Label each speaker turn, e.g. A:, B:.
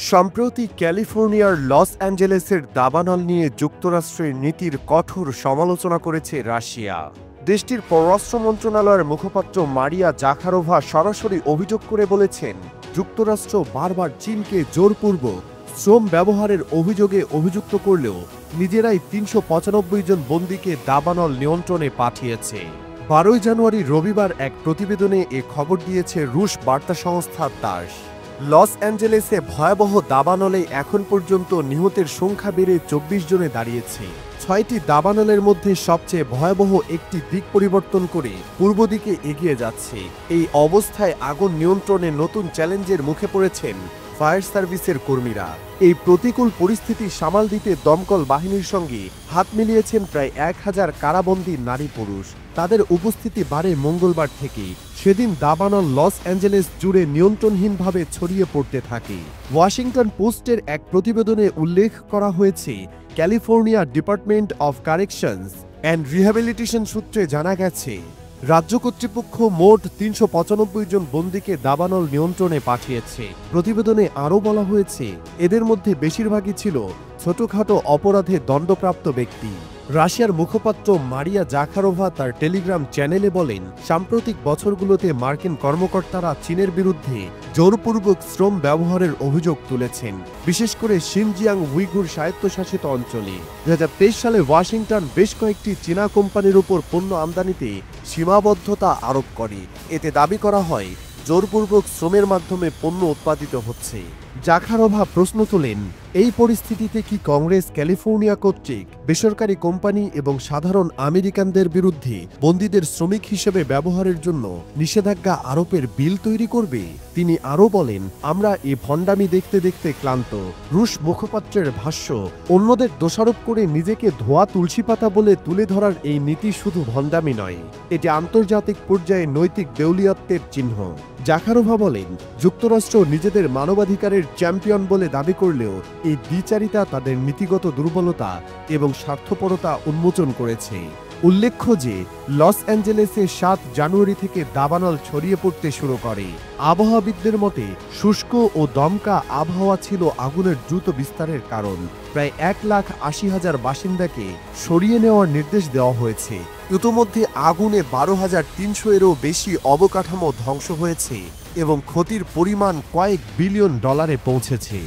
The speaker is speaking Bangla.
A: সম্প্রতি ক্যালিফোর্নিয়ার লস অ্যাঞ্জেলেসের দাবানল নিয়ে যুক্তরাষ্ট্রের নীতির কঠোর সমালোচনা করেছে রাশিয়া। দেশটির পররাষ্ট্র মন্ত্রণালয়ের মুখপাত্র মারিয়া জাখারোভা সরাসরি অভিযোগ করে বলেছেন, যুক্তরাষ্ট্র বারবার চীনকে জোরপূর্বক শ্রম ব্যবহারের অভিযোগে অভিযুক্ত করলেও নিজেরাই ৩৯৫ জন বন্দীকে দাবানল নিয়ন্ত্রণে পাঠিয়েছে। ১২ জানুয়ারি রবিবার এক প্রতিবেদনে এ খবর দিয়েছে রুশ বার্তা সংস্থা তাস। লস অ্যাঞ্জেলেসে ভয়াবহ দাবানলে এখন পর্যন্ত নিহতের সংখ্যা বেড়ে ২৪ জনে দাঁড়িয়েছে। ৬টি দাবানলের মধ্যে সবচেয়ে ভয়াবহ একটি দিক পরিবর্তন করে পূর্ব দিকে এগিয়ে যাচ্ছে। এই অবস্থায় আগুন নিয়ন্ত্রণে নতুন চ্যালেঞ্জের মুখে পড়েছেন ফায়ার সার্ভিসের কর্মীরা। এই প্রতিকূল পরিস্থিতি সামাল দিতে দমকল বাহিনীর সঙ্গে হাত মিলিয়েছেন প্রায় ১,০০০ কারাবন্দী নারী পুরুষ। তাদের উপস্থিতি বাড়ে মঙ্গলবার থেকে। সেদিন দাবানল লস অ্যাঞ্জেলেস জুড়ে নিয়ন্ত্রণহীনভাবে ছড়িয়ে পড়তে থাকে। ওয়াশিংটন পোস্টের এক প্রতিবেদনে উল্লেখ করা হয়েছে, California department of corrections and rehabilitation সূত্রে জানা গেছে, রাজ্য কর্তৃপক্ষ মোট ৩৯৫ জন বন্দীকে দাবানল নিয়ন্ত্রণে পাঠিয়েছে। প্রতিবেদনে আরও বলা হয়েছে, এদের মধ্যে বেশিরভাগই ছিল ছোটখাটো অপরাধে দণ্ডপ্রাপ্ত ব্যক্তি। রাশিয়ার মুখপাত্র মারিয়া জাখারোভা তার টেলিগ্রাম চ্যানেলে বলেন, সাম্প্রতিক বছরগুলোতে মার্কিন কর্মকর্তারা চীনের বিরুদ্ধে জোরপূর্বক শ্রম ব্যবহারের অভিযোগ তুলেছেন, বিশেষ করে শিনজিয়াং উইগুর স্বায়ত্তশাসিত অঞ্চলে। ২০২৩ সালে ওয়াশিংটন বেশ কয়েকটি চীনা কোম্পানির উপর পণ্য আমদানিতে সীমাবদ্ধতা আরোপ করে। এতে দাবি করা হয়, জোরপূর্বক শ্রমের মাধ্যমে পণ্য উৎপাদিত হচ্ছে। জাখারোভা প্রশ্ন তোলেন, এই পরিস্থিতিতে কি কংগ্রেস ক্যালিফোর্নিয়া কর্তৃক বেসরকারি কোম্পানি এবং সাধারণ আমেরিকানদের বিরুদ্ধে বন্দীদের শ্রমিক হিসেবে ব্যবহারের জন্য নিষেধাজ্ঞা আরোপের বিল তৈরি করবে? তিনি আরও বলেন, আমরা এ ভণ্ডামি দেখতে দেখতে ক্লান্ত। রুশ মুখপাত্রের ভাষ্য, অন্যদের দোষারোপ করে নিজেকে ধোয়া তুলসী পাতা বলে তুলে ধরার এই নীতি শুধু ভণ্ডামি নয়, এটি আন্তর্জাতিক পর্যায়ে নৈতিক দেউলিয়ত্বের চিহ্ন। জাখারোভা বলেন, যুক্তরাষ্ট্র নিজেদের মানবাধিকারের চ্যাম্পিয়ন বলে দাবি করলেও এই দ্বিচারিতা তাদের নীতিগত দুর্বলতা এবং স্বার্থপরতা উন্মোচন করেছে। উল্লেখ্য যে, লস অ্যাঞ্জেলেসে ৭ জানুয়ারি থেকে দাবানল ছড়িয়ে পড়তে শুরু করে। আবহাওয়াবিদদের মতে, শুষ্ক ও দমকা আবহাওয়া ছিল আগুনের দ্রুত বিস্তারের কারণ। প্রায় ১,৮০,০০০ বাসিন্দাকে সরিয়ে নেওয়ার নির্দেশ দেওয়া হয়েছে। ইতোমধ্যে আগুনে ১২,৩০০ এরও বেশি অবকাঠামো ধ্বংস হয়েছে এবং ক্ষতির পরিমাণ কয়েক বিলিয়ন ডলারে পৌঁছেছে।